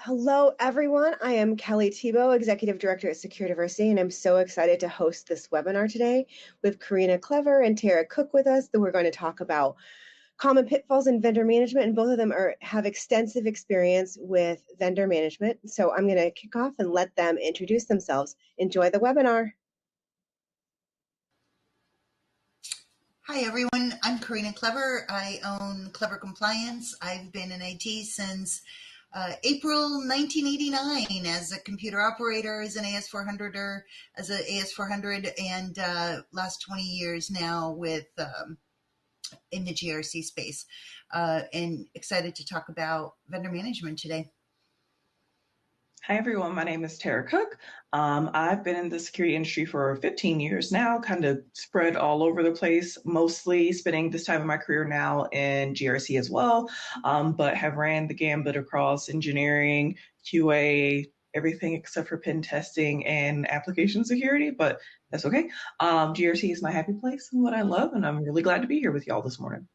Hello, everyone. I am Kelly Tebow, Executive Director at Secure Diversity, and I'm so excited to host this webinar today with Karina Klever and Terra Cooke with us. That we're going to talk about common pitfalls in vendor management, and both of them have extensive experience with vendor management. So I'm going to kick off and let them introduce themselves. Enjoy the webinar. Hi, everyone. I'm Karina Klever. I own Klever Compliance. I've been in IT since April 1989 as a computer operator, as an AS400er, as an AS400, and last 20 years now with in the GRC space. And excited to talk about vendor management today. Hi, everyone. My name is Terra Cooke. I've been in the security industry for 15 years now, kind of spread all over the place, mostly spending this time of my career now in GRC as well, but have ran the gambit across engineering, QA, everything except for pen testing and application security, but that's okay. GRC is my happy place and what I love, and I'm really glad to be here with y'all this morning.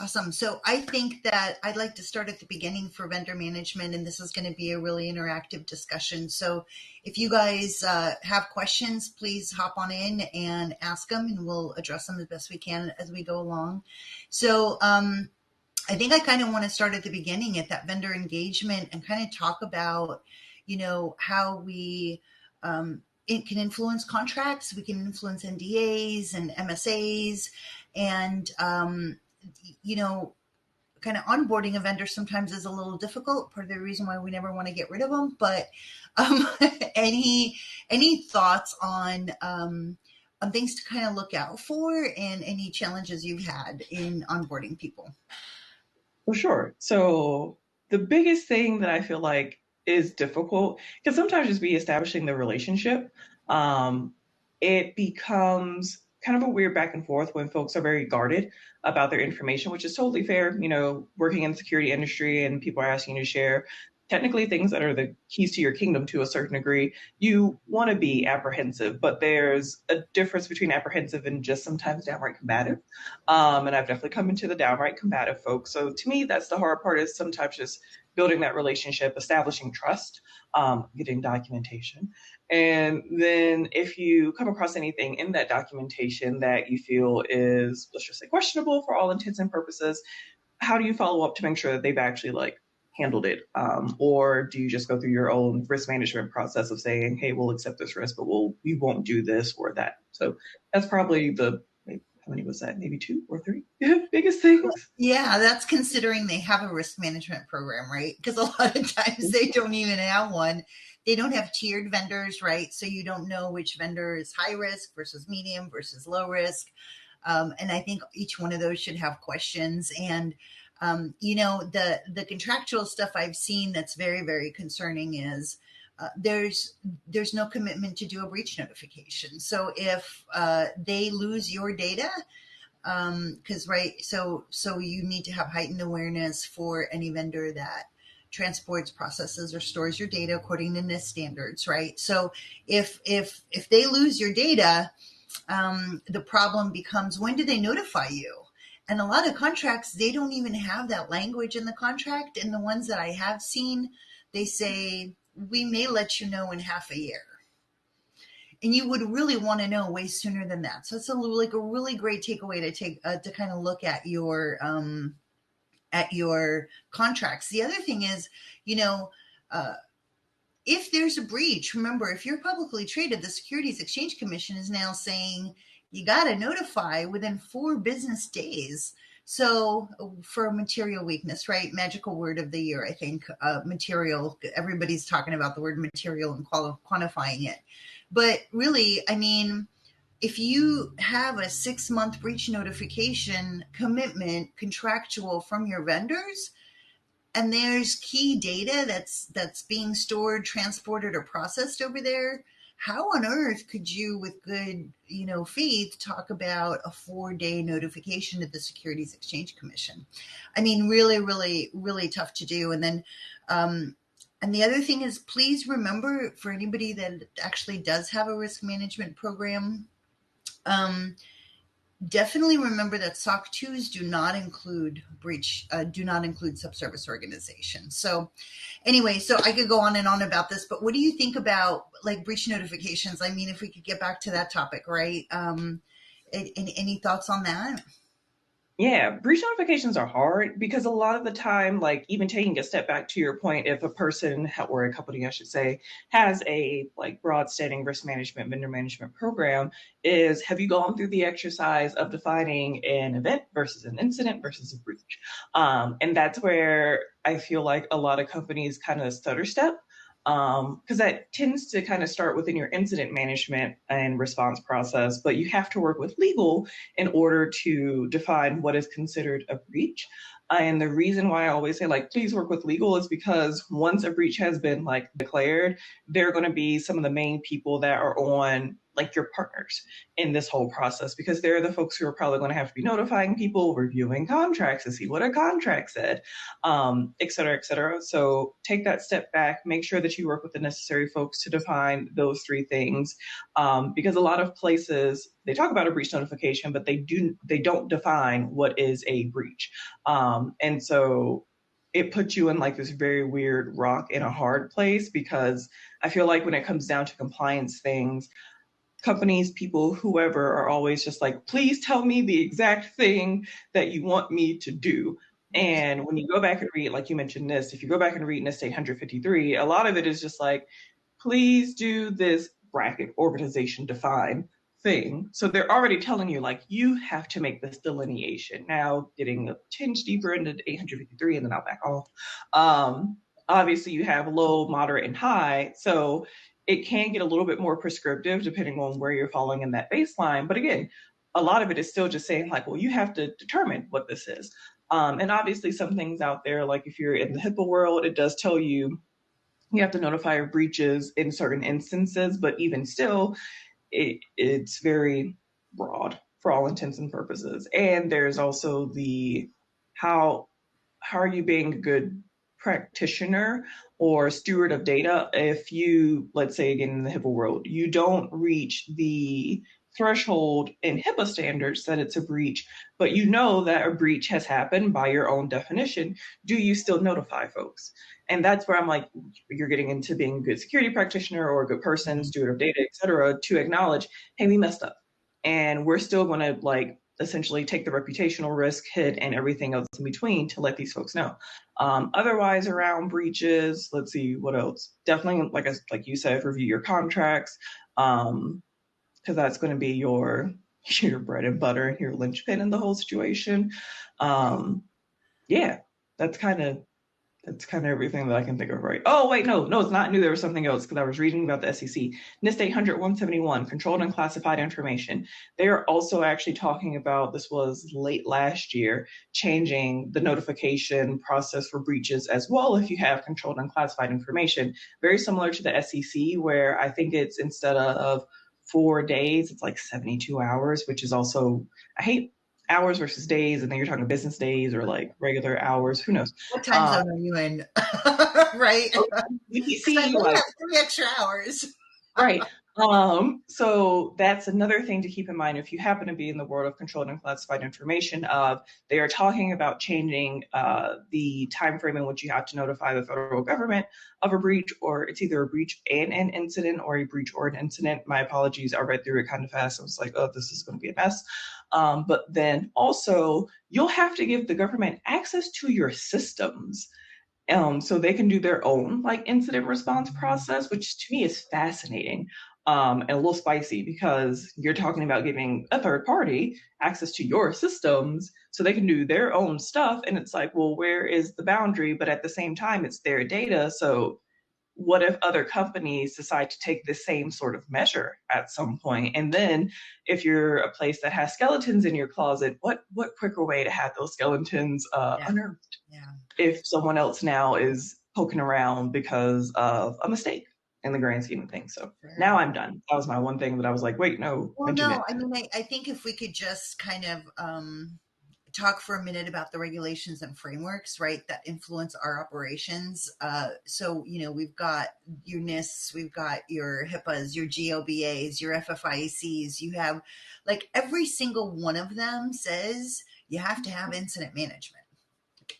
Awesome. So I think that I'd like to start at the beginning for vendor management, and this is going to be a really interactive discussion. So if you guys have questions, please hop on in and ask them, and we'll address them as best we can as we go along. So I think I kind of want to start at the beginning at that vendor engagement and kind of talk about, how we it can influence contracts. We can influence NDAs and MSAs, and kind of onboarding a vendor sometimes is a little difficult. Part of the reason why we never want to get rid of them. But any thoughts on things to kind of look out for and any challenges you've had in onboarding people? For sure. So the biggest thing that I feel like is difficult can sometimes just be establishing the relationship. It becomes kind of a weird back and forth when folks are very guarded about their information, which is totally fair. Working in the security industry and people are asking you to share technically things that are the keys to your kingdom to a certain degree, you want to be apprehensive, but there's a difference between apprehensive and just sometimes downright combative. And I've definitely come into the downright combative folks. So to me, that's the hard part, is sometimes just building that relationship, establishing trust, getting documentation. And then if you come across anything in that documentation that you feel is, let's just say, questionable for all intents and purposes, how do you follow up to make sure that they've actually handled it? Or do you just go through your own risk management process of saying, hey, we'll accept this risk, but we won't do this or that? So that's probably how many was that? Maybe 2 or 3 biggest things. Yeah, that's considering they have a risk management program, right? Because a lot of times they don't even have one. They don't have tiered vendors, right? So you don't know which vendor is high risk versus medium versus low risk. And I think each one of those should have questions. And, the contractual stuff I've seen that's very, very concerning is there's no commitment to do a breach notification. So if they lose your data, so you need to have heightened awareness for any vendor that transports, processes, or stores your data according to NIST standards, right? So if they lose your data, the problem becomes, when do they notify you? And a lot of contracts, they don't even have that language in the contract. And the ones that I have seen, they say, we may let you know in half a year. And you would really want to know way sooner than that. So it's a really great takeaway to kind of look at your contracts. The other thing is, if there's a breach, remember, if you're publicly traded, the Securities Exchange Commission is now saying you got to notify within 4 business days. So for material weakness, right? Magical word of the year, I think, material. Everybody's talking about the word material and quantifying it. But really, I mean, if you have a 6-month breach notification commitment contractual from your vendors, and there's key data that's being stored, transported, or processed over there, how on earth could you, with good, faith, talk about a 4-day notification to the Securities Exchange Commission? I mean, really, really, really tough to do. And then, and the other thing is, please remember, for anybody that actually does have a risk management program, definitely remember that SOC 2s do not include subservice organizations. So anyway, so I could go on and on about this, but what do you think about like breach notifications? I mean, if we could get back to that topic, right? Any thoughts on that? Yeah, breach notifications are hard because a lot of the time, like even taking a step back to your point, if a person or a company, I should say, has a like broad standing risk management, vendor management program, is have you gone through the exercise of defining an event versus an incident versus a breach? And that's where I feel like a lot of companies kind of stutter step because that tends to kind of start within your incident management and response process, but you have to work with legal in order to define what is considered a breach. And the reason why I always say, like, please work with legal is because once a breach has been like declared, they're going to be some of the main people that are on like your partners in this whole process because they're the folks who are probably going to have to be notifying people, reviewing contracts to see what a contract said, et cetera, et cetera. So take that step back, make sure that you work with the necessary folks to define those three things, because a lot of places they talk about a breach notification, but they don't define what is a breach, and so it puts you in like this very weird rock in a hard place because I feel like when it comes down to compliance things, companies, people, whoever are always just like, please tell me the exact thing that you want me to do. And when you go back and read, like you mentioned NIST, if you go back and read NIST 853, a lot of it is just like, please do this bracket organization define thing. So they're already telling you, like, you have to make this delineation. Now, getting a tinge deeper into 853, and then I'll back off. Obviously, you have low, moderate, and high. So it can get a little bit more prescriptive depending on where you're falling in that baseline. But again, a lot of it is still just saying, like, well, you have to determine what this is. And obviously, some things out there, like if you're in the HIPAA world, it does tell you you have to notify of breaches in certain instances, but even still, it's very broad for all intents and purposes. And there's also the how how are you being a good practitioner or steward of data if you, let's say again in the HIPAA world, you don't reach the threshold in HIPAA standards that it's a breach, but you know that a breach has happened by your own definition, do you still notify folks? And that's where I'm like, you're getting into being a good security practitioner or a good person, steward of data, et cetera, to acknowledge, hey, we messed up. And we're still going to like essentially take the reputational risk hit and everything else in between to let these folks know. Otherwise, around breaches, let's see what else. Definitely, like you said, review your contracts, because that's going to be your bread and butter and your linchpin in the whole situation. Yeah, that's kind of everything that I can think of, right? Oh, wait, no, it's not. I knew there was something else because I was reading about the SEC. NIST 800-171, controlled and classified information. They are also actually talking about, this was late last year, changing the notification process for breaches as well if you have controlled and classified information. Very similar to the SEC, where I think it's instead of 4 days, it's like 72 hours, which is also, I hate hours versus days, and then you're talking business days or like regular hours. Who knows? What time zone are you in? Right? Because I See, may like, have 3 extra hours. right. So that's another thing to keep in mind if you happen to be in the world of controlled and classified information. Of they are talking about changing the time frame in which you have to notify the federal government of a breach, or it's either a breach and an incident, or a breach or an incident. My apologies, I read through it kind of fast. I was like, oh, this is going to be a mess. But then also, you'll have to give the government access to your systems, so they can do their own like incident response process, which to me is fascinating, and a little spicy because you're talking about giving a third party access to your systems so they can do their own stuff. And it's like, well, where is the boundary? But at the same time, it's their data. So what if other companies decide to take the same sort of measure at some point? And then if you're a place that has skeletons in your closet, what quicker way to have those skeletons unearthed? Yeah. If someone else now is poking around because of a mistake in the grand scheme of things. So now I'm done. That was my one thing that I was like, wait, no, Well, mention it. no, I mean, I think if we could just kind of talk for a minute about the regulations and frameworks, right, that influence our operations. So, we've got your NISTs, we've got your HIPAAs, your GLBAs, your FFIECs. You have, like, every single one of them says you have to have incident management.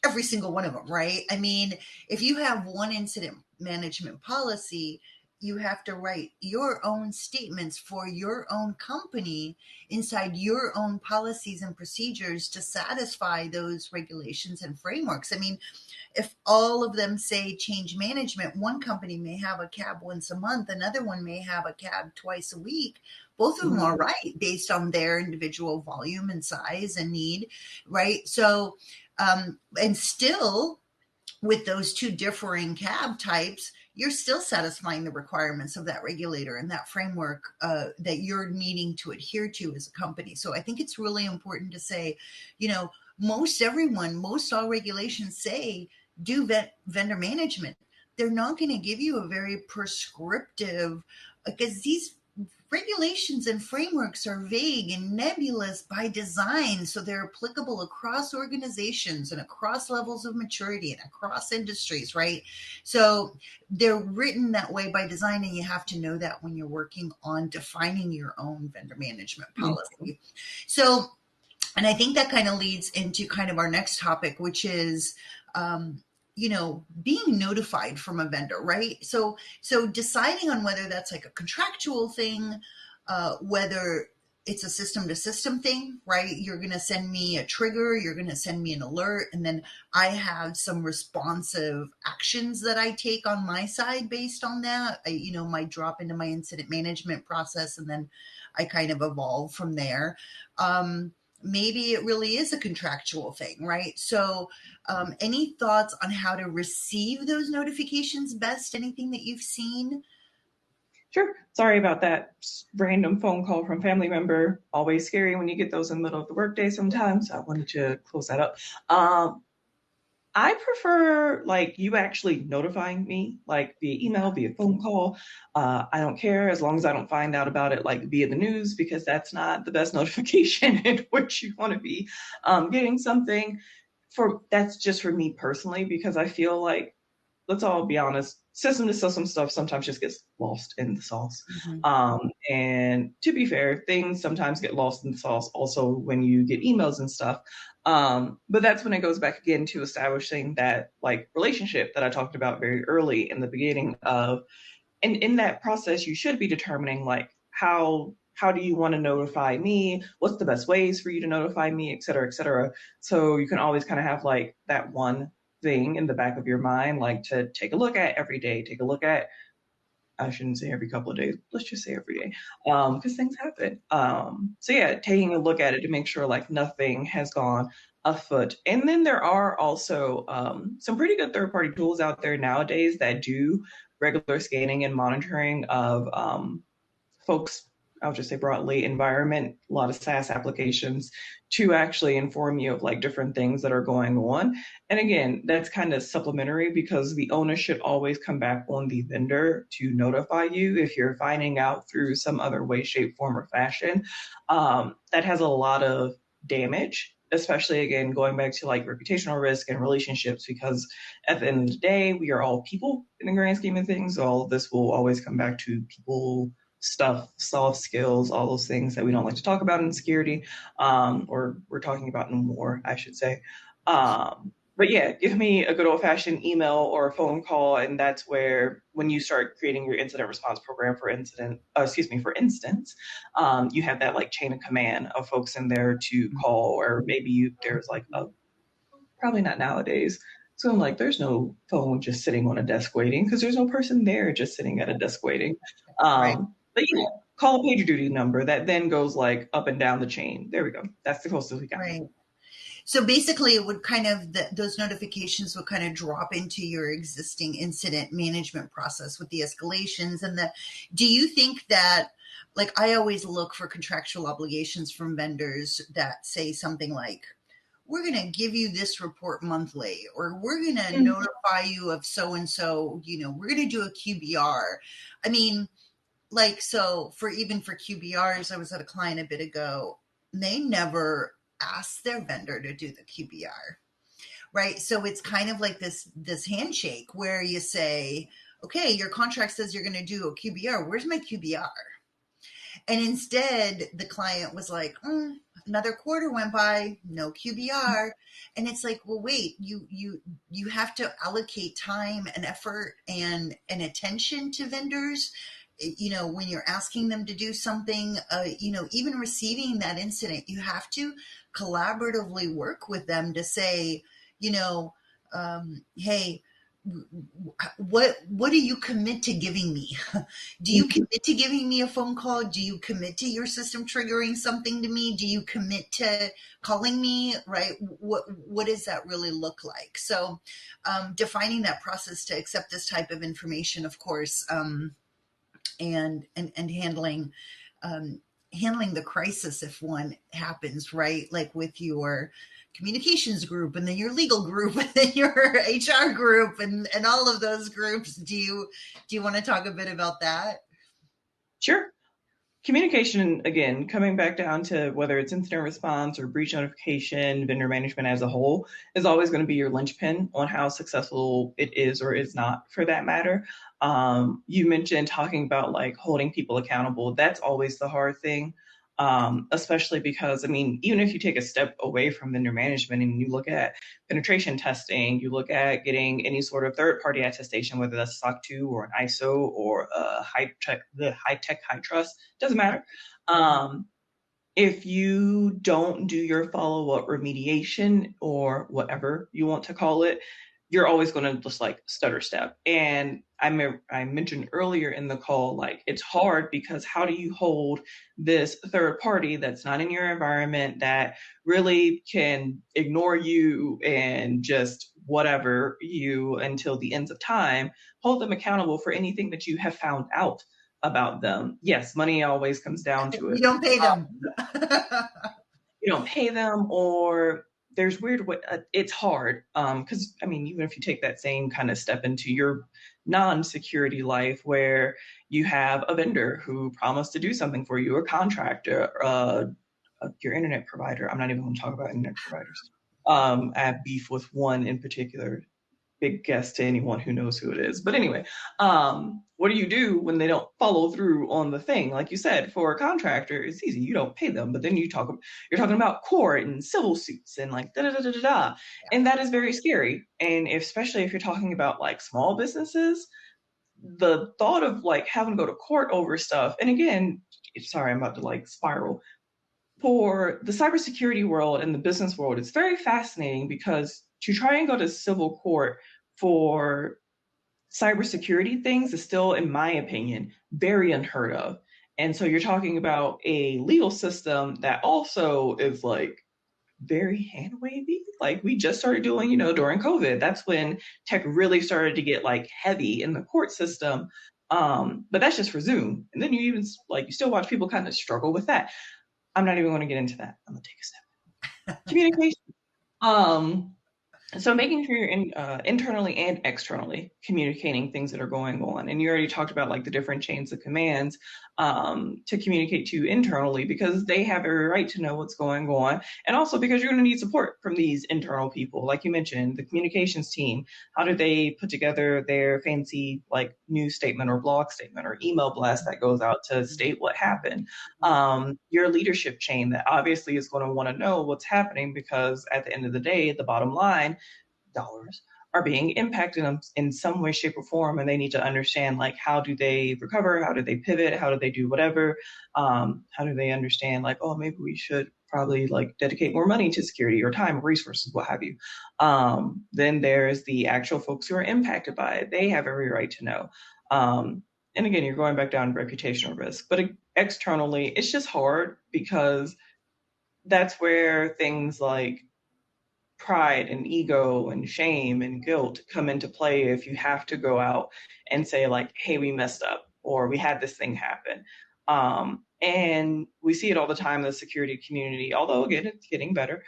Every single one of them, right? I mean, if you have one incident management policy, you have to write your own statements for your own company inside your own policies and procedures to satisfy those regulations and frameworks. I mean, if all of them say change management, one company may have a cab once a month, another one may have a cab twice a week. Both of them are right based on their individual volume and size and need, right? So, and still, with those two differing cab types, you're still satisfying the requirements of that regulator and that framework that you're needing to adhere to as a company. So I think it's really important to say, most all regulations say do vendor management. They're not going to give you a very prescriptive, because these regulations and frameworks are vague and nebulous by design, so they're applicable across organizations and across levels of maturity and across industries, right? So they're written that way by design, and you have to know that when you're working on defining your own vendor management policy. So, and I think that kind of leads into kind of our next topic, which is being notified from a vendor, right? So deciding on whether that's like a contractual thing, whether it's a system to system thing, right? You're going to send me a trigger, you're going to send me an alert, and then I have some responsive actions that I take on my side based on that. I might drop into my incident management process, and then I kind of evolve from there. Maybe it really is a contractual thing, right? So any thoughts on how to receive those notifications best? Anything that you've seen? Sure. Sorry about that random phone call from family member. Always scary when you get those in the middle of the workday sometimes. I wanted to close that up. I prefer like you actually notifying me, like via email, via phone call. I don't care as long as I don't find out about it like via the news, because that's not the best notification in which you want to be getting something. That's just for me personally, because I feel like, let's all be honest, system to system stuff sometimes just gets lost in the sauce. And to be fair, things sometimes get lost in the sauce also when you get emails and stuff. But that's when it goes back again to establishing that like relationship that I talked about very early in the beginning of, and in that process, you should be determining like how do you want to notify me? What's the best ways for you to notify me, et cetera, et cetera. So you can always kind of have like that one thing in the back of your mind, like to take a look at every day, take a look at, I shouldn't say every couple of days, let's just say every day, because things happen. So yeah, taking a look at it to make sure like nothing has gone afoot. And then there are also some pretty good third-party tools out there nowadays that do regular scanning and monitoring of folks, I'll just say broadly, environment, a lot of SaaS applications to actually inform you of like different things that are going on. And again, that's kind of supplementary because the onus should always come back on the vendor to notify you if you're finding out through some other way, shape, form, or fashion. That has a lot of damage, especially again, going back to like reputational risk and relationships, because at the end of the day, we are all people in the grand scheme of things. So all of this will always come back to people, stuff, soft skills, all those things that we don't like to talk about in security, or we're talking about in war, I should say. But yeah, give me a good old fashioned email or a phone call. And that's where, when you start creating your incident response program for instance, you have that like chain of command of folks in there to call, or maybe there's like probably not nowadays. So I'm like, there's no phone just sitting on a desk waiting, because there's no person there just sitting at a desk waiting. Right. But yeah, call a PagerDuty number that then goes like up and down the chain. There we go. That's the closest we got. Right. So basically it would kind of, those notifications would kind of drop into your existing incident management process with the escalations and do you think that, like, I always look for contractual obligations from vendors that say something like, we're going to give you this report monthly, or we're going to notify you of so-and-so, we're going to do a QBR. I mean, like, so for QBRs, I was at a client a bit ago, they never ask their vendor to do the QBR, right? So it's kind of like this handshake where you say, okay, your contract says you're going to do a QBR. Where's my QBR? And instead, the client was like, another quarter went by, no QBR. And it's like, well, wait, you have to allocate time and effort and attention to vendors. When you're asking them to do something, even receiving that incident, you have to collaboratively work with them to say, hey, what do you commit to giving me? Do you commit to giving me a phone call? Do you commit to your system triggering something to me? Do you commit to calling me? Right? What does that really look like? So defining that process to accept this type of information, of course, and handling the crisis if one happens, right? Like with your communications group and then your legal group and then your HR group and all of those groups. Do you want to talk a bit about that? Sure. Communication, again, coming back down to whether it's incident response or breach notification, vendor management as a whole, is always going to be your linchpin on how successful it is or is not, for that matter. You mentioned talking about like holding people accountable. That's always the hard thing, especially because, I mean, even if you take a step away from vendor management and you look at penetration testing, you look at getting any sort of third-party attestation, whether that's SOC 2 or an ISO or a high-tech, high-trust, doesn't matter. If you don't do your follow-up remediation or whatever you want to call it, you're always going to just like stutter step. And I mentioned earlier in the call, like it's hard because how do you hold this third party that's not in your environment, that really can ignore you and just whatever you until the ends of time, hold them accountable for anything that you have found out about them? Yes, money always comes down to it. You don't pay them. You don't pay them, or there's weird way. It's hard because I mean, even if you take that same kind of step into your non-security life, where you have a vendor who promised to do something for you, a contractor, your internet provider. I'm not even going to talk about internet providers. I have beef with one in particular. Big guess to anyone who knows who it is. But anyway, what do you do when they don't follow through on the thing? Like you said, for a contractor, it's easy. You don't pay them, but then you're talking about court and civil suits and like da da da da da da. And that is very scary. And especially if you're talking about like small businesses, the thought of like having to go to court over stuff. And again, sorry, I'm about to like spiral. For the cybersecurity world and the business world, it's very fascinating because to try and go to civil court for cybersecurity things is still, in my opinion, very unheard of. And so you're talking about a legal system that also is like very hand wavy. Like we just started doing, during COVID. That's when tech really started to get like heavy in the court system. But that's just for Zoom. And then you still watch people kind of struggle with that. I'm not even going to get into that. I'm going to take a step. Communication. So making sure you're internally and externally communicating things that are going on. And you already talked about like the different chains of commands to communicate to internally, because they have every right to know what's going on. And also because you're going to need support from these internal people. Like you mentioned, the communications team, how do they put together their fancy like news statement or blog statement or email blast that goes out to state what happened? Your leadership chain that obviously is going to want to know what's happening, because at the end of the day, the bottom line, dollars are being impacted in some way, shape, or form, and they need to understand like how do they recover, how do they pivot, how do they do whatever, how do they understand like, oh, maybe we should probably like dedicate more money to security or time, resources, what have you. Then there's the actual folks who are impacted by it. They have every right to know. And again, you're going back down reputational risk, but externally, it's just hard because that's where things like pride and ego and shame and guilt come into play if you have to go out and say like, hey, we messed up or we had this thing happen. And we see it all the time in the security community, although again, it's getting better.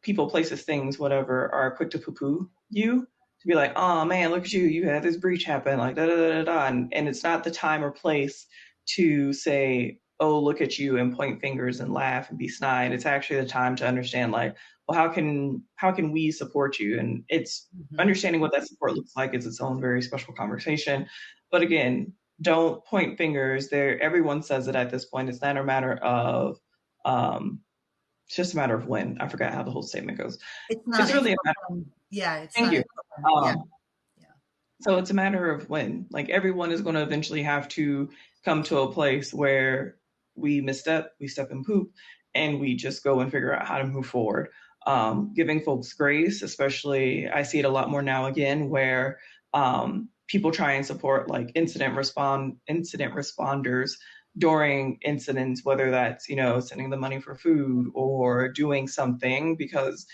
People, places, things, whatever, are quick to poo-poo you, to be like, oh man, look at you, you had this breach happen, like da da da da da. And it's not the time or place to say, oh, look at you and point fingers and laugh and be snide. It's actually the time to understand, like, well, how can we support you? And it's understanding what that support looks like is its own very special conversation. But again, don't point fingers. There, everyone says it at this point. It's not a matter of it's just a matter of when. I forgot how the whole statement goes. It's not. It's really a matter. Yeah, it's Thank not. you. Yeah. So it's a matter of when. Like everyone is going to eventually have to come to a place where we misstep, we step and poop, and we just go and figure out how to move forward. Giving folks grace, especially I see it a lot more now again, where people try and support like incident responders during incidents, whether that's, sending the money for food or doing something, because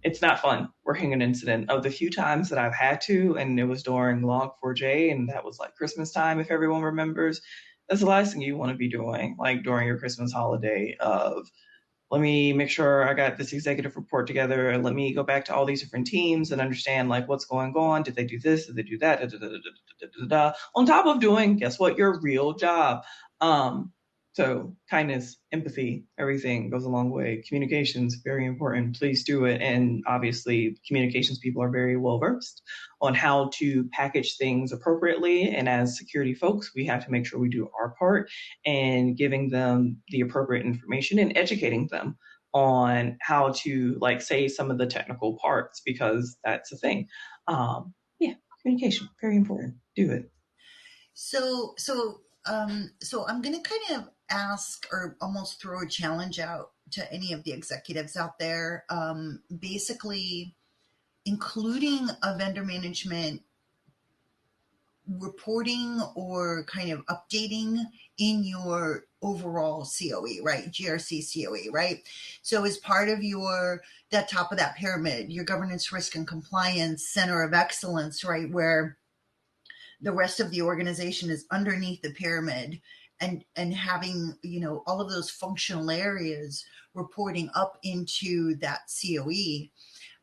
it's not fun working an incident. Of the few times that I've had to, and it was during Log4j, and that was like Christmas time, if everyone remembers, that's the last thing you want to be doing, like during your Christmas holiday of, let me make sure I got this executive report together, and let me go back to all these different teams and understand like what's going on. Did they do this? Did they do that? On top of doing, guess what, your real job. So kindness, empathy, everything goes a long way. Communications, very important. Please do it. And obviously communications people are very well versed on how to package things appropriately. And as security folks, we have to make sure we do our part and giving them the appropriate information and educating them on how to like say some of the technical parts, because that's a thing. Yeah, communication, very important. Do it. So I'm going to kind of ask or almost throw a challenge out to any of the executives out there, basically including a vendor management reporting or kind of updating in your overall COE, right? GRC COE, right? So as part of that top of that pyramid, your governance, risk, and compliance center of excellence, right? Where the rest of the organization is underneath the pyramid, and having, all of those functional areas reporting up into that COE.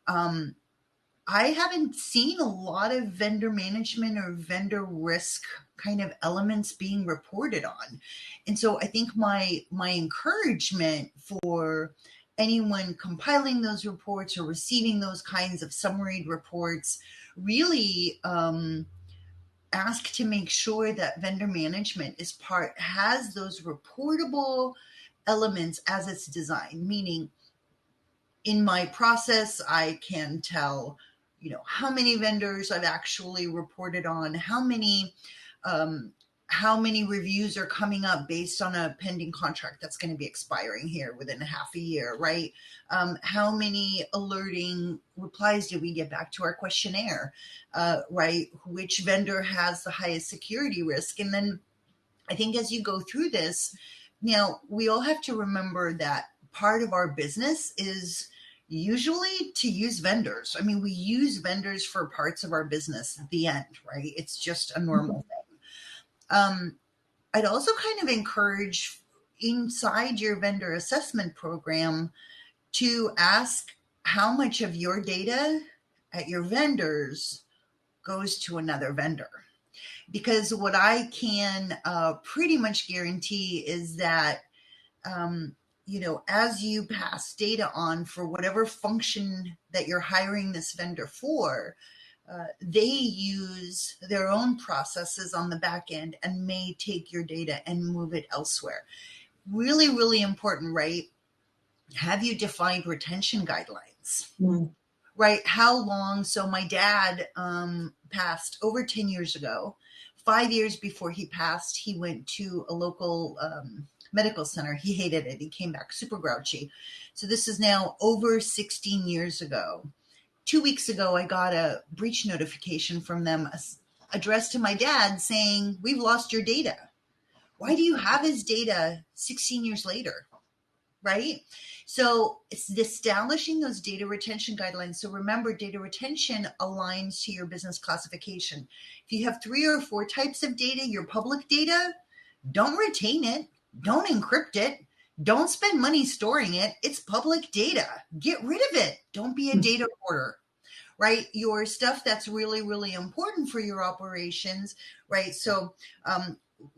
I haven't seen a lot of vendor management or vendor risk kind of elements being reported on. And so I think my encouragement for anyone compiling those reports or receiving those kinds of summary reports, really ask to make sure that vendor management has those reportable elements as it's designed, meaning in my process, I can tell, how many vendors I've actually reported on, how many reviews are coming up based on a pending contract that's going to be expiring here within a half a year, right? How many alerting replies did we get back to our questionnaire, right? Which vendor has the highest security risk? And then I think as you go through this, now we all have to remember that part of our business is usually to use vendors. I mean, we use vendors for parts of our business at the end, right? It's just a normal thing. I'd also kind of encourage inside your vendor assessment program to ask how much of your data at your vendors goes to another vendor. Because what I can pretty much guarantee is that, as you pass data on for whatever function that you're hiring this vendor for, they use their own processes on the back end and may take your data and move it elsewhere. Really, really important, right? Have you defined retention guidelines? Right? How long? So my dad passed over 10 years ago. 5 years before he passed, he went to a local medical center. He hated it. He came back super grouchy. So this is now over 16 years ago. 2 weeks ago, I got a breach notification from them addressed to my dad saying, "We've lost your data." Why do you have his data 16 years later? Right? So it's establishing those data retention guidelines. So remember, data retention aligns to your business classification. If you have 3 or 4 types of data, your public data, don't retain it. Don't encrypt it. Don't spend money storing it. It's public data. Get rid of it. Don't be a data hoarder, right? Your stuff that's really, really important for your operations, right? So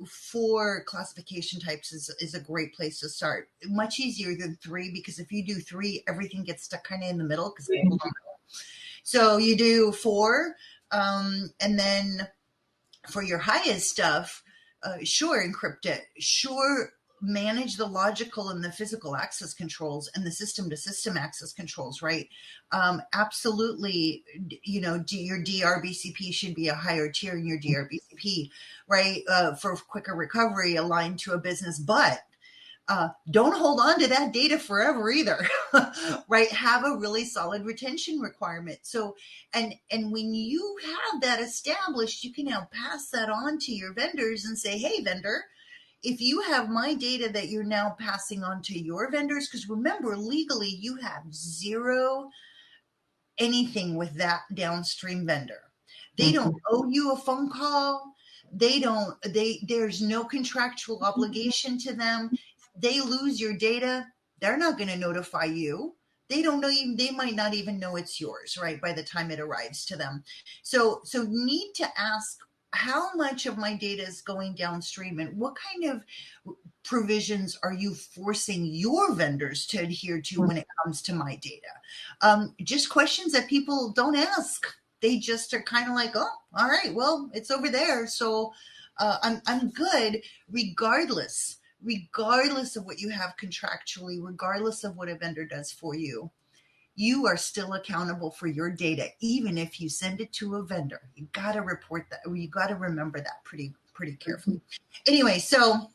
4 classification types is a great place to start. Much easier than 3, because if you do 3, everything gets stuck kind of in the middle because people don't know. So you do 4, and then for your highest stuff, sure, encrypt it. Sure, manage the logical and the physical access controls and the system to system access controls, right? Absolutely, your DRBCP should be a higher tier in your DRBCP, right? For quicker recovery aligned to a business, but don't hold on to that data forever either, right? Have a really solid retention requirement. So, and when you have that established, you can now pass that on to your vendors and say, hey, vendor, if you have my data that you're now passing on to your vendors, because remember, legally, you have zero anything with that downstream vendor. They don't owe you a phone call. There's no contractual obligation to them. They lose your data, they're not going to notify you. They don't know you. They might not even know it's yours, right? By the time it arrives to them. So need to ask, how much of my data is going downstream, and what kind of provisions are you forcing your vendors to adhere to when it comes to my data? Just questions that people don't ask. They just are kind of like, oh, all right, well, it's over there. So I'm good regardless of what you have contractually, regardless of what a vendor does for you. You are still accountable for your data, even if you send it to a vendor. You got to report that. You got to remember that pretty carefully. Anyway, so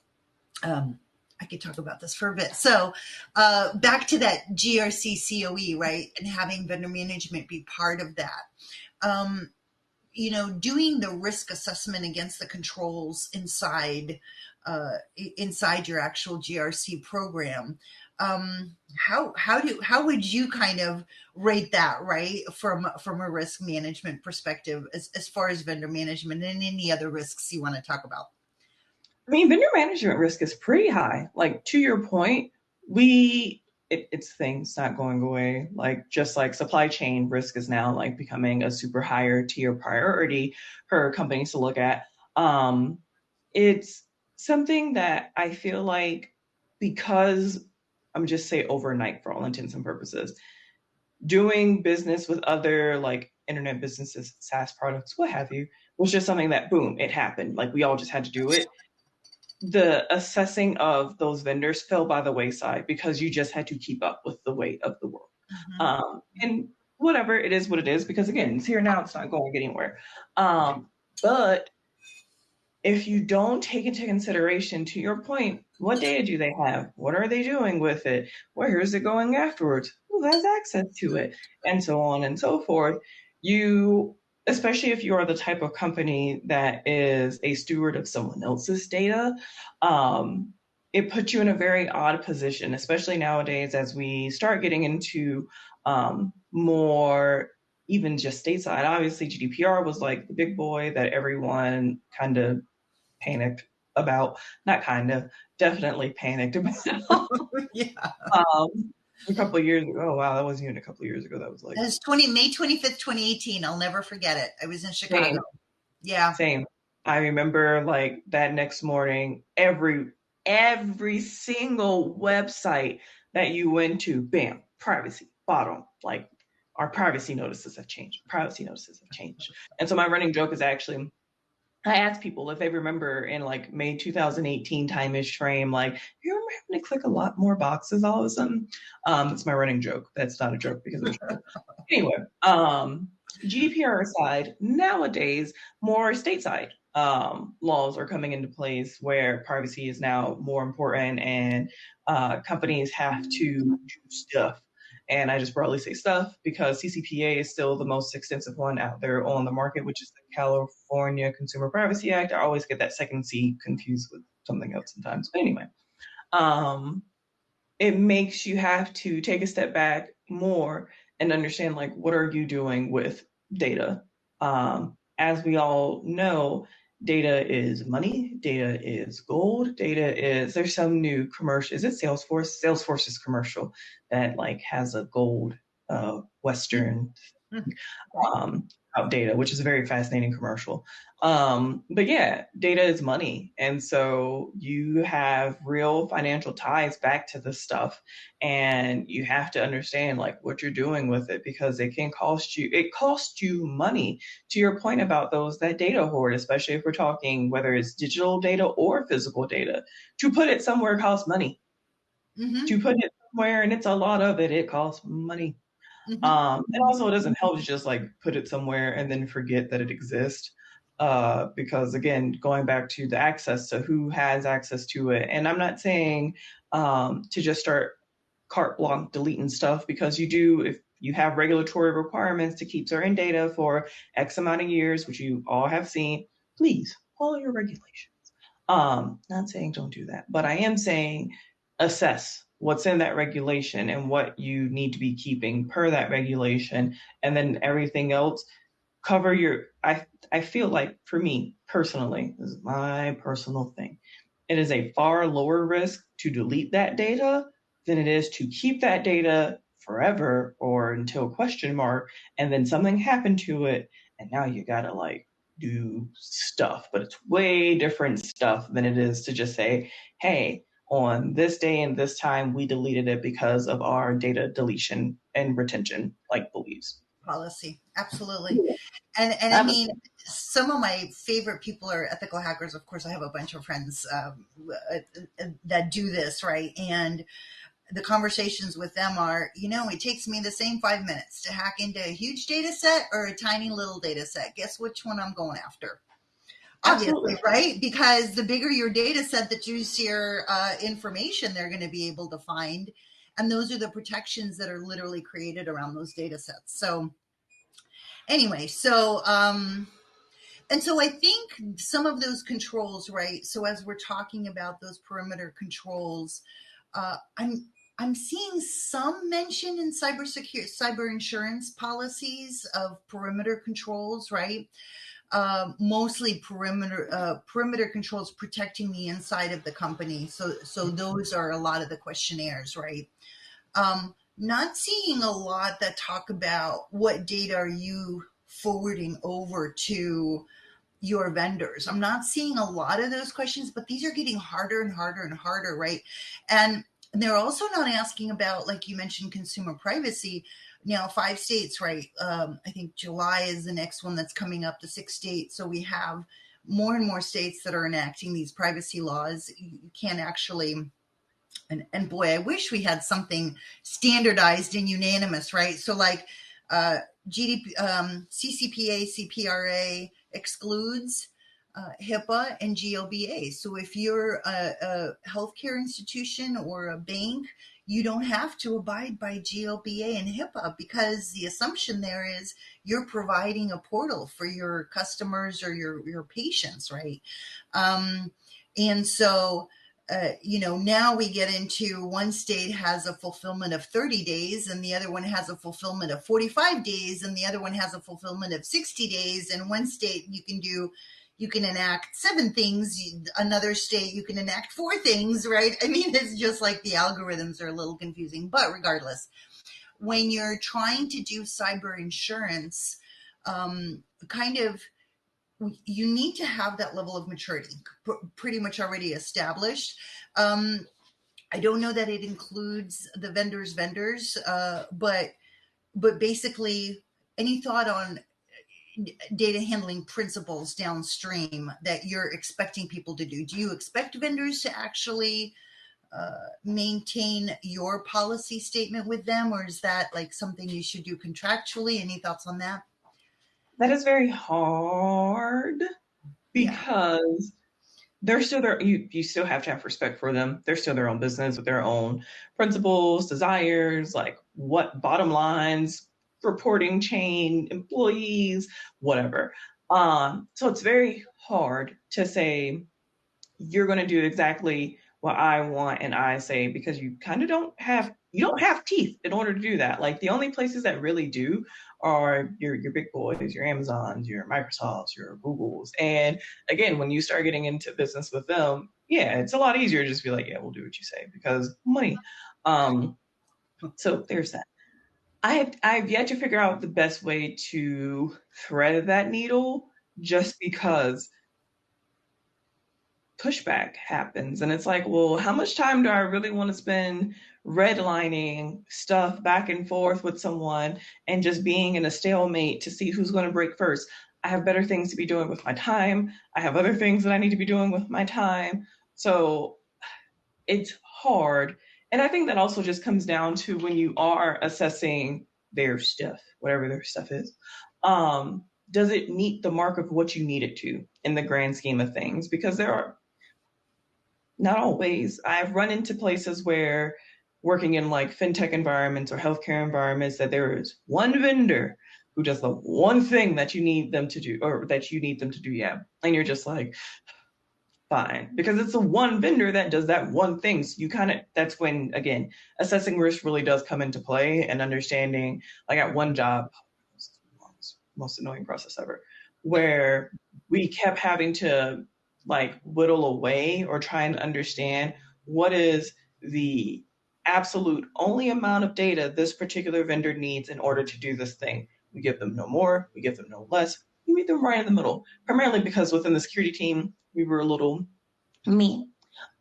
I could talk about this for a bit. So back to that GRC COE, right? And having vendor management be part of that. Doing the risk assessment against the controls inside your actual GRC program. How would you kind of rate that, right, from a risk management perspective, as far as vendor management and any other risks you want to talk about? I mean, vendor management risk is pretty high. Like, to your point, it's things not going away. Like, just like supply chain risk is now like becoming a super higher tier priority for companies to look at. It's something that I feel like, because I'm just say overnight for all intents and purposes, doing business with other like internet businesses, SaaS products, what have you, was just something that boom, it happened. Like, we all just had to do it. The assessing of those vendors fell by the wayside because you just had to keep up with the weight of the world. And whatever, it is what it is, because again, it's here now, it's not going anywhere. But if you don't take into consideration, to your point, what data do they have? What are they doing with it? Where is it going afterwards? Who has access to it? And so on and so forth. Especially if you are the type of company that is a steward of someone else's data, it puts you in a very odd position, especially nowadays as we start getting into more even just stateside. Obviously, GDPR was like the big boy that everyone kind of panicked about. Not kind of, definitely panicked about. Yeah. A couple of years ago. Oh, wow, that wasn't even a couple of years ago. That was like... That was May 25th, 2018. I'll never forget it. I was in Chicago. Same. Yeah. Same. I remember like that next morning, every single website that you went to, bam, privacy, bottom. Like, our privacy notices have changed. Privacy notices have changed. And so my running joke is actually, I ask people if they remember in like May 2018 time-ish frame, like, you remember having to click a lot more boxes all of a sudden? It's my running joke. That's not a joke because it was true. Anyway, GDPR aside, nowadays more stateside laws are coming into place where privacy is now more important, and companies have to do stuff. And I just broadly say stuff because CCPA is still the most extensive one out there on the market, which is the California Consumer Privacy Act. I always get that second C confused with something else sometimes. But anyway, it makes you have to take a step back more and understand, like, what are you doing with data? As we all know, data is money, data is gold, there's some new commercial, is it Salesforce? Salesforce's commercial that like has a gold Western. about data, which is a very fascinating commercial. But yeah, data is money. And so you have real financial ties back to this stuff. And you have to understand like what you're doing with it, because it costs you money. To your point about those that data hoard, especially if we're talking whether it's digital data or physical data, to put it somewhere costs money. Mm-hmm. To put it somewhere, and it's a lot of it, it costs money. Mm-hmm. And also, it doesn't help to just like put it somewhere and then forget that it exists. Because again, going back to the access to who has access to it, and I'm not saying to just start carte blanche deleting stuff, because you do, if you have regulatory requirements to keep certain data for X amount of years, which you all have seen, please follow your regulations. Not saying don't do that, but I am saying assess what's in that regulation and what you need to be keeping per that regulation, and then everything else cover your. I feel like for me personally, this is my personal thing. It is a far lower risk to delete that data than it is to keep that data forever or until question mark, and then something happened to it, and now you gotta like do stuff, but it's way different stuff than it is to just say, hey, on this day and this time, we deleted it because of our data deletion and retention like beliefs. Policy. Absolutely. And I mean, some of my favorite people are ethical hackers. Of course, I have a bunch of friends that do this, right? And the conversations with them are, it takes me the same 5 minutes to hack into a huge data set or a tiny little data set. Guess which one I'm going after? Obviously, Absolutely. right? Because the bigger your data set, the juicier information they're going to be able to find. And those are the protections that are literally created around those data sets. So anyway, and so I think some of those controls, right? So as we're talking about those perimeter controls, I'm seeing some mention in cyber insurance policies of perimeter controls, right? Mostly perimeter controls protecting the inside of the company. So those are a lot of the questionnaires, right? Not seeing a lot that talk about what data are you forwarding over to your vendors. I'm not seeing a lot of those questions, but these are getting harder and harder and harder, right? And they're also not asking about, like you mentioned, consumer privacy. Now, 5 states, right? I think July is the next one that's coming up, to 6 states. So we have more and more states that are enacting these privacy laws. You can't actually, and boy, I wish we had something standardized and unanimous, right? So like GDP, CCPA, CPRA excludes HIPAA and GLBA. So if you're a healthcare institution or a bank, you don't have to abide by GLBA and HIPAA, because the assumption there is you're providing a portal for your customers or your patients, right? And so now we get into, one state has a fulfillment of 30 days and the other one has a fulfillment of 45 days and the other one has a fulfillment of 60 days. And one state you can enact 7 things. Another state you can enact 4 things, right? I mean, it's just like the algorithms are a little confusing, but regardless, when you're trying to do cyber insurance, you need to have that level of maturity pretty much already established. I don't know that it includes the vendors, but basically, any thought on data handling principles downstream that you're expecting people to do? Do you expect vendors to actually maintain your policy statement with them, or is that like something you should do contractually? Any thoughts on that? That is very hard, because they're still there. You still have to have respect for them. They're still their own business with their own principles, desires, like what bottom lines, reporting chain, employees, whatever. So it's very hard to say you're going to do exactly what I want and I say, because you kind of don't have teeth in order to do that. Like the only places that really do are your big boys, your Amazons, your Microsofts, your Googles. And again, when you start getting into business with them, yeah, it's a lot easier to just be like, yeah, we'll do what you say, because money. So there's that. I've yet to figure out the best way to thread that needle, just because pushback happens. And it's like, well, how much time do I really want to spend redlining stuff back and forth with someone and just being in a stalemate to see who's going to break first? I have better things to be doing with my time. I have other things that I need to be doing with my time. So it's hard. And I think that also just comes down to when you are assessing their stuff, whatever their stuff is. Does it meet the mark of what you need it to in the grand scheme of things? Because there are, not always. I've run into places where, working in like fintech environments or healthcare environments, that there is one vendor who does the one thing that you need them to do, or that you need them to do, yeah. And you're just like, fine, because it's the one vendor that does that one thing. So you kind of, that's when, again, assessing risk really does come into play, and understanding, like at one job, most annoying process ever, where we kept having to like whittle away or try and understand what is the absolute only amount of data this particular vendor needs in order to do this thing. We give them no more, we give them no less, we meet them right in the middle, primarily because within the security team, we were a little mean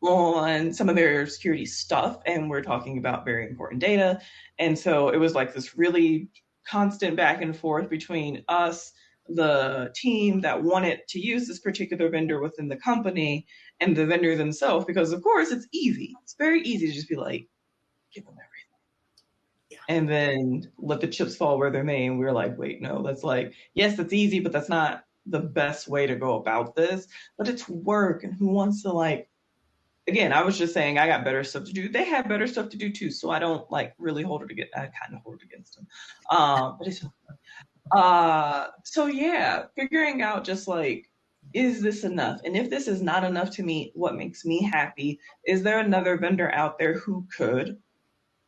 on some of their security stuff, and we're talking about very important data. And so it was like this really constant back and forth between us, the team that wanted to use this particular vendor within the company, and the vendor themselves, because of course it's easy. It's very easy to just be like, give them everything. Yeah. And then let the chips fall where they may. And we were like, wait, no, that's like, yes, that's easy, but that's not the best way to go about this. But it's work, and who wants to, like, again, I was just saying I got better stuff to do. They had better stuff to do too, so I don't like really hold it against. I kind of hold it against them, but it's so yeah, figuring out just like, is this enough? And if this is not enough to meet what makes me happy, is there another vendor out there who could?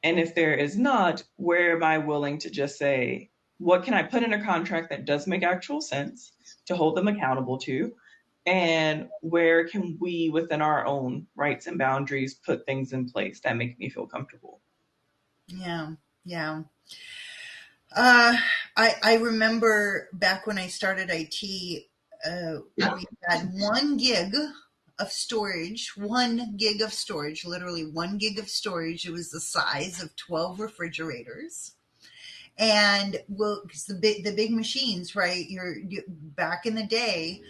And if there is not, where am I willing to just say, what can I put in a contract that does make actual sense to hold them accountable to? And where can we, within our own rights and boundaries, put things in place that make me feel comfortable? Yeah, yeah. Uh, I remember back when I started IT, we had 1 gig of storage, 1 gig of storage, literally 1 gig of storage. It was the size of 12 refrigerators. And well, because the big machines, right? You back in the day,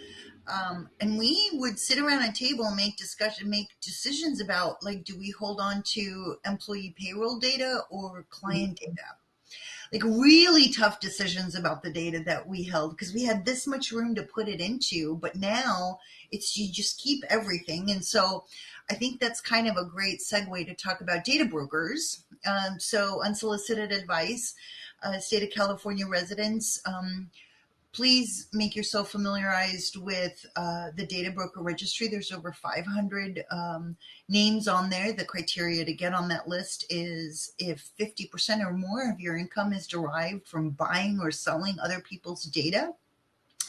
and we would sit around a table and make decisions about, like, do we hold on to employee payroll data or client data? Like really tough decisions about the data that we held, because we had this much room to put it into, but now it's, you just keep everything. And so I think that's kind of a great segue to talk about data brokers. So unsolicited advice, state of California residents, please make yourself familiarized with the data broker registry. There's over 500 names on there. The criteria to get on that list is if 50% or more of your income is derived from buying or selling other people's data.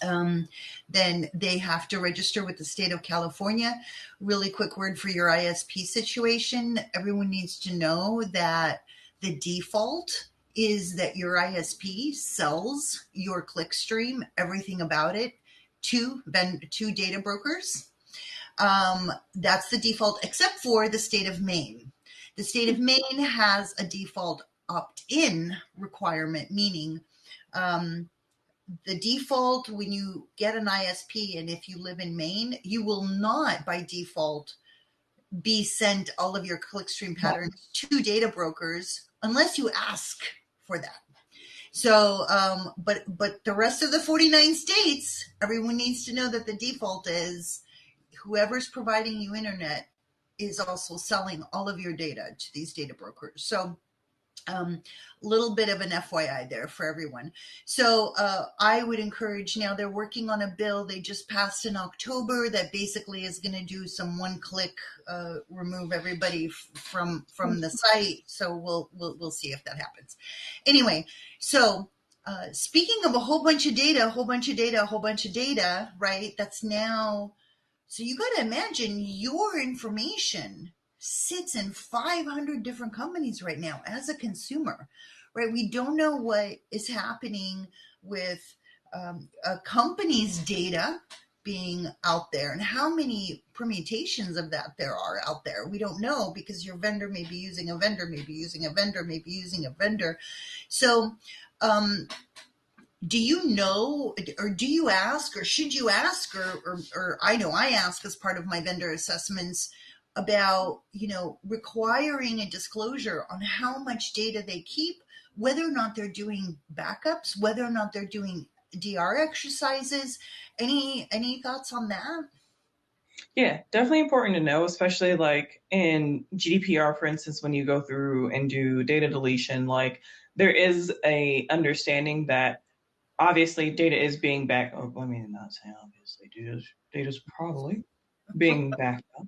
Then they have to register with the state of California. Really quick word for your ISP situation. Everyone needs to know that the default is that your ISP sells your clickstream, everything about it, to data brokers. That's the default, except for the state of Maine. The state of Maine has a default opt-in requirement, meaning the default when you get an ISP, and if you live in Maine, you will not by default be sent all of your clickstream patterns to data brokers unless you ask for that. So, but the rest of the 49 states, everyone needs to know that the default is whoever's providing you internet is also selling all of your data to these data brokers. So, little bit of an FYI there for everyone. So I would encourage, now they're working on a bill they just passed in October that basically is going to do some one-click remove everybody from the site. So we'll see if that happens. Anyway, so speaking of a whole bunch of data, right? That's now, so you got to imagine your information sits in 500 different companies right now as a consumer, right? We don't know what is happening with a company's data being out there and how many permutations of that there are out there. We don't know because your vendor may be using a vendor, maybe using a vendor, maybe using a vendor. So, do you know, or do you ask, or should you ask, or I know I ask as part of my vendor assessments about, requiring a disclosure on how much data they keep, whether or not they're doing backups, whether or not they're doing DR exercises. Any thoughts on that? Yeah, definitely important to know, especially like in GDPR, for instance, when you go through and do data deletion, like there is a understanding that obviously data is being backed up. I mean, not saying obviously, data's probably being backed up.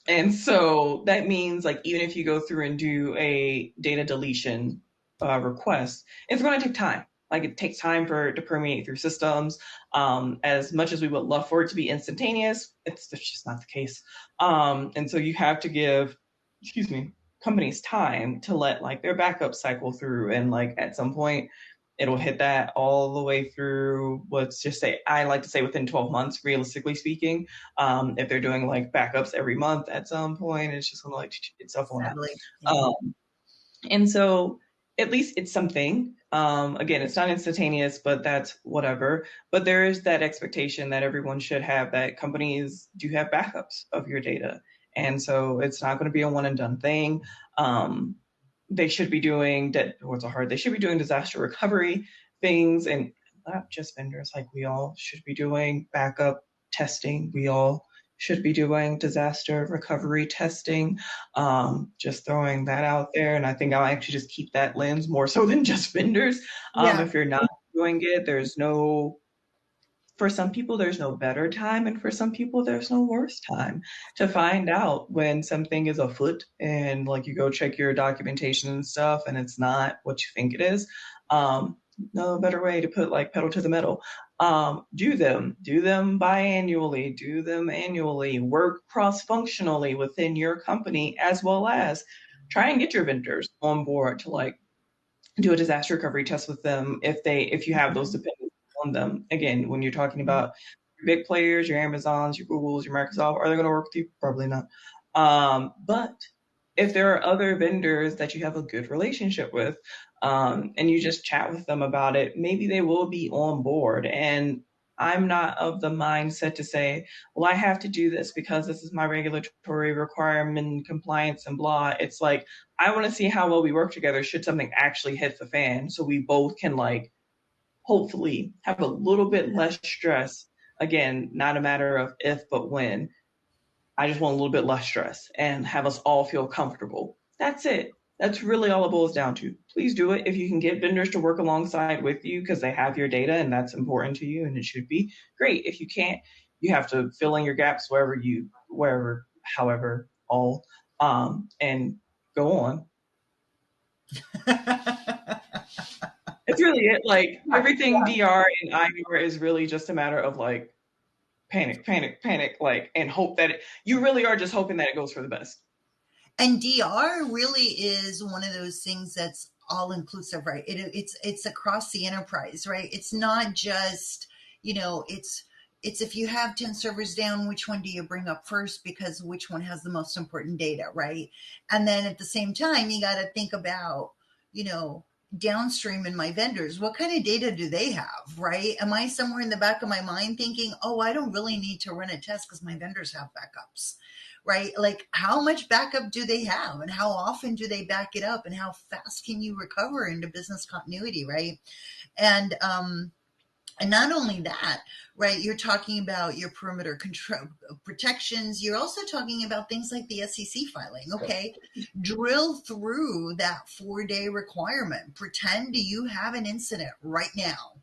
And so that means like even if you go through and do a data deletion request, it's going to take time. Like it takes time for it to permeate through systems. As much as we would love for it to be instantaneous, it's just not the case. And so you have to give, excuse me, companies time to let like their backup cycle through, and like at some point it'll hit that all the way through. Let's just say, I like to say within 12 months, realistically speaking. If they're doing like backups every month at some point, it's just gonna like itself on up. Sadly, yeah. And so at least it's something. Again, it's not instantaneous, but that's whatever. But there is that expectation that everyone should have, that companies do have backups of your data. And so it's not going to be a one and done thing. They should be doing they should be doing disaster recovery things, and not just vendors. Like we all should be doing backup testing. We all should be doing disaster recovery testing. Just throwing that out there. And I think I'll actually just keep that lens more so than just vendors. Yeah. If you're not doing it, for some people, there's no better time, and for some people, there's no worse time to find out when something is afoot, and like you go check your documentation and stuff, and it's not what you think it is. No better way to put like pedal to the metal. Do them biannually, do them annually, work cross-functionally within your company, as well as try and get your vendors on board to like do a disaster recovery test with them if you have those dependencies on them. Again, when you're talking about big players, your Amazons, your Googles, your Microsoft, are they going to work with you? Probably not. But if there are other vendors that you have a good relationship with, and you just chat with them about it, maybe they will be on board. And I'm not of the mindset to say, well, I have to do this because this is my regulatory requirement, compliance, and blah. It's like, I want to see how well we work together should something actually hit the fan, so we both can like hopefully have a little bit less stress. Again, not a matter of if, but when. I just want a little bit less stress and have us all feel comfortable. That's it. That's really all it boils down to. Please do it. If you can get vendors to work alongside with you because they have your data and that's important to you and it should be, great. If you can't, you have to fill in your gaps however, all, and go on. It's really it. Like everything DR and IDR is really just a matter of like panic, like, and hope that you really are just hoping that it goes for the best. And DR really is one of those things that's all inclusive, right? It's across the enterprise, right? It's not just, it's if you have 10 servers down, which one do you bring up first? Because which one has the most important data, right? And then at the same time, you got to think about, downstream in my vendors, what kind of data do they have, right? Am I somewhere in the back of my mind thinking, oh, I don't really need to run a test because my vendors have backups, right? Like how much backup do they have and how often do they back it up and how fast can you recover into business continuity, right? And not only that, right, you're talking about your perimeter control protections. You're also talking about things like the SEC filing. Okay, drill through that 4-day requirement. Pretend you have an incident right now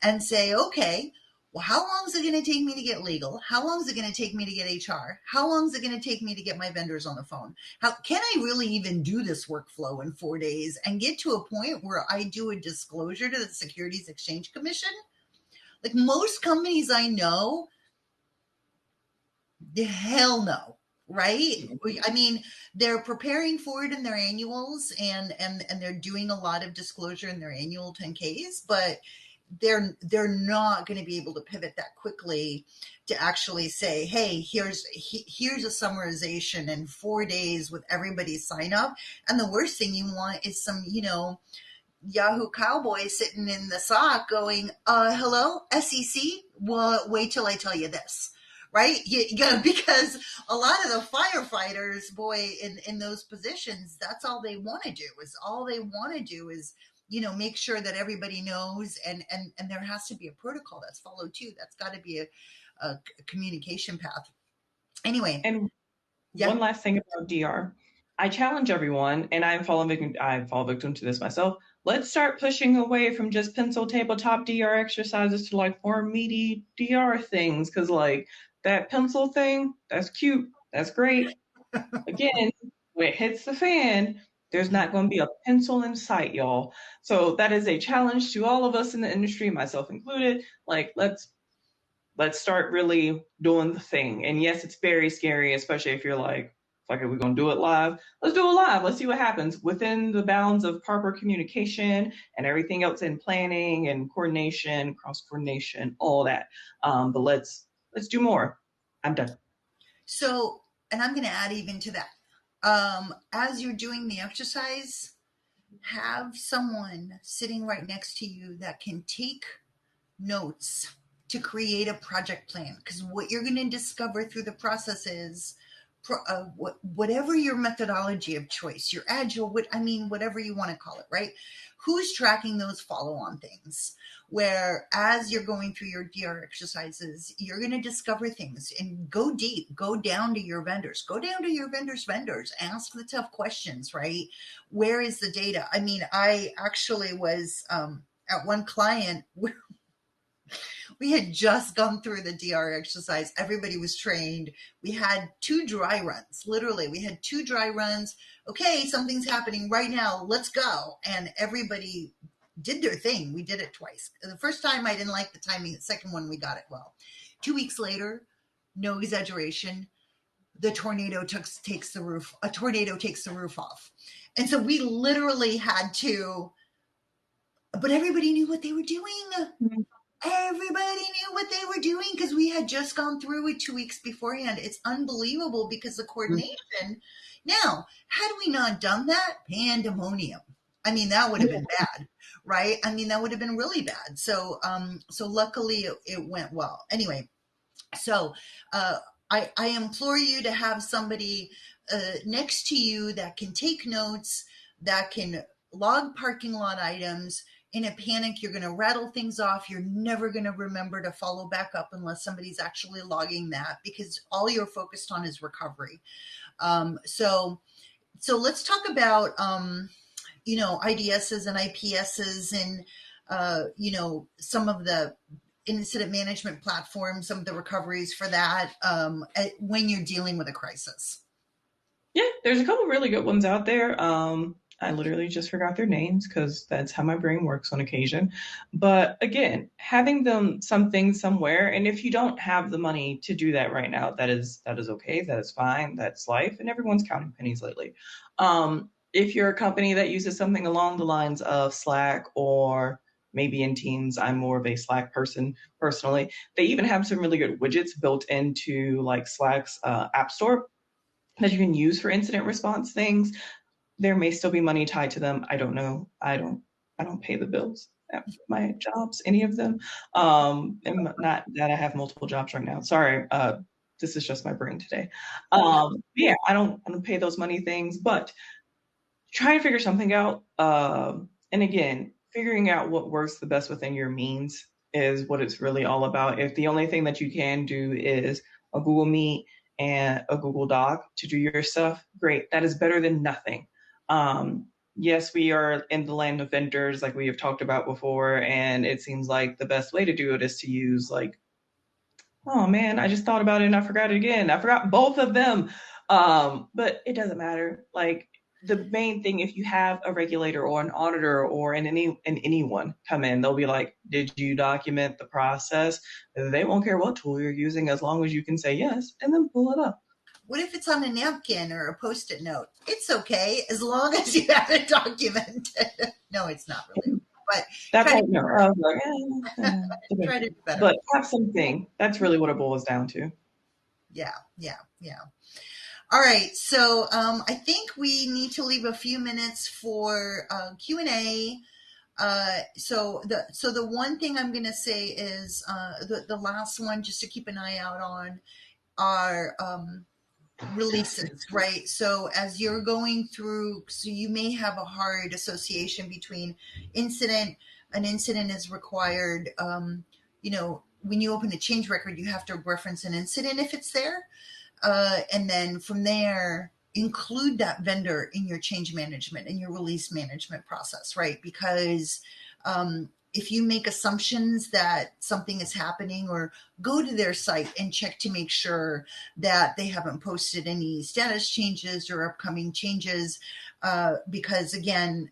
and say, okay, well, how long is it going to take me to get legal? How long is it going to take me to get HR? How long is it going to take me to get my vendors on the phone? How can I really even do this workflow in 4 days and get to a point where I do a disclosure to the Securities Exchange Commission? Like most companies I know, the hell no. right? I mean, they're preparing for it in their annuals, and they're doing a lot of disclosure in their annual 10Ks, but they're not going to be able to pivot that quickly to actually say, hey, here's a summarization in 4 days with everybody's sign up. And the worst thing you want is some, Yahoo cowboy sitting in the sock going, hello, SEC? Well, wait till I tell you this. Right? Because a lot of the firefighters, boy, in those positions, that's all they want to do is make sure that everybody knows, and there has to be a protocol that's followed too. That's got to be a communication path. Anyway. And Yeah. one last thing about DR. I challenge everyone, and I fall victim to this myself. Let's start pushing away from just pencil tabletop DR exercises to like more meaty DR things. Cause like that pencil thing, that's cute. That's great. Again, when it hits the fan, there's not going to be a pencil in sight, y'all. So that is a challenge to all of us in the industry, myself included. Like, let's start really doing the thing. And yes, it's very scary, especially if you're like, are we going to do it live? Let's do it live. Let's see what happens within the bounds of proper communication and everything else in planning and coordination, cross coordination, all that. But let's do more. I'm done. So, and I'm going to add even to that. As you're doing the exercise, have someone sitting right next to you that can take notes to create a project plan. Because what you're going to discover through the process is whatever your methodology of choice, your agile, whatever you want to call it, right? Who's tracking those follow-on things? Where as you're going through your DR exercises, you're going to discover things and go deep, go down to your vendors, vendors, ask the tough questions, right? Where is the data? I actually was at one client we had just gone through the DR exercise. Everybody was trained. We had 2 dry runs. Literally, we had 2 dry runs. Okay, something's happening right now. Let's go. And everybody did their thing. We did it twice. The first time I didn't like the timing. The second one we got it well. 2 weeks later, no exaggeration, the tornado takes the roof. A tornado takes the roof off. And so we literally had to, but everybody knew what they were doing. Mm-hmm. Everybody knew what they were doing because we had just gone through it 2 weeks beforehand. It's unbelievable because the coordination. Now, had we not done that, pandemonium. That would have been bad, right? That would have been really bad. So luckily it went well. Anyway, so I implore you to have somebody next to you that can take notes, that can log parking lot items. In a panic, you're going to rattle things off. You're never going to remember to follow back up unless somebody's actually logging that, because all you're focused on is recovery. So let's talk about, IDSs and IPSs and, some of the incident management platforms, some of the recoveries for that when you're dealing with a crisis. Yeah, there's a couple really good ones out there. I literally just forgot their names because that's how my brain works on occasion. But again, having them something somewhere, and if you don't have the money to do that right now, that is okay. That is fine. That's life, and everyone's counting pennies lately. If you're a company that uses something along the lines of Slack, or maybe in Teams, I'm more of a Slack person personally. They even have some really good widgets built into like Slack's app store that you can use for incident response things. There may still be money tied to them. I don't know. I don't pay the bills at my jobs, any of them. And not that I have multiple jobs right now. Sorry. This is just my brain today. Yeah, I don't pay those money things, but try and figure something out. And again, figuring out what works the best within your means is what it's really all about. If the only thing that you can do is a Google Meet and a Google Doc to do your stuff, great. That is better than nothing. Yes, we are in the land of vendors, like we have talked about before, and it seems like the best way to do it is to use like, oh man, I just thought about it and I forgot it again. I forgot both of them. But it doesn't matter. Like the main thing, if you have a regulator or an auditor or anyone come in, they'll be like, did you document the process? They won't care what tool you're using as long as you can say yes and then pull it up. What if it's on a napkin or a Post-it note? It's okay as long as you have it documented. No, it's not really, but That try to part, no, I was like, try to do better. but have something. That's really what it boils down to. Yeah. All right, so I think we need to leave a few minutes for Q&A. So the one thing I'm going to say is the last one, just to keep an eye out on, are releases, right? So as you're going through, so you may have a hard association between incident. An incident is required. When you open a change record, you have to reference an incident if it's there. And then from there, include that vendor in your change management and your release management process, right? Because if you make assumptions that something is happening, or go to their site and check to make sure that they haven't posted any status changes or upcoming changes, because again,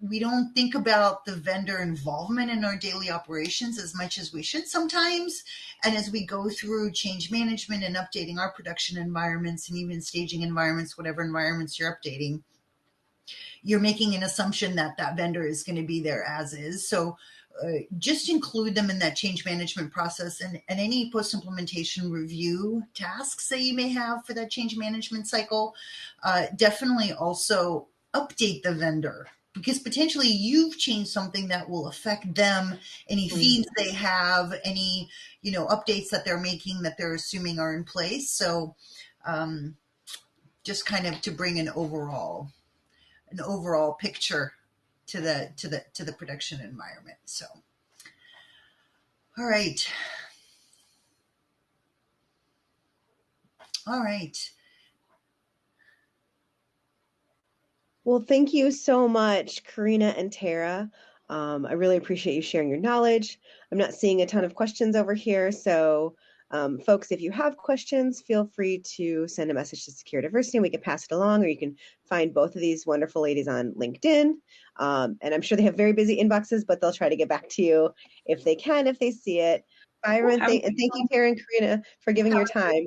we don't think about the vendor involvement in our daily operations as much as we should sometimes. And as we go through change management and updating our production environments and even staging environments, whatever environments you're updating, you're making an assumption that that vendor is going to be there as is. So just include them in that change management process, and any post-implementation review tasks that you may have for that change management cycle. Definitely also update the vendor, because potentially you've changed something that will affect them, any feeds they have, any updates that they're making that they're assuming are in place. So just kind of to bring an overall picture to the production environment. So all right. Well, thank you so much, Karina and Tara. I really appreciate you sharing your knowledge. I'm not seeing a ton of questions over here, so folks, if you have questions, feel free to send a message to Secure Diversity and we can pass it along, or you can find both of these wonderful ladies on LinkedIn. And I'm sure they have very busy inboxes, but they'll try to get back to you if they can, if they see it. Byron, and thank you, Tara and Karina, for giving your time.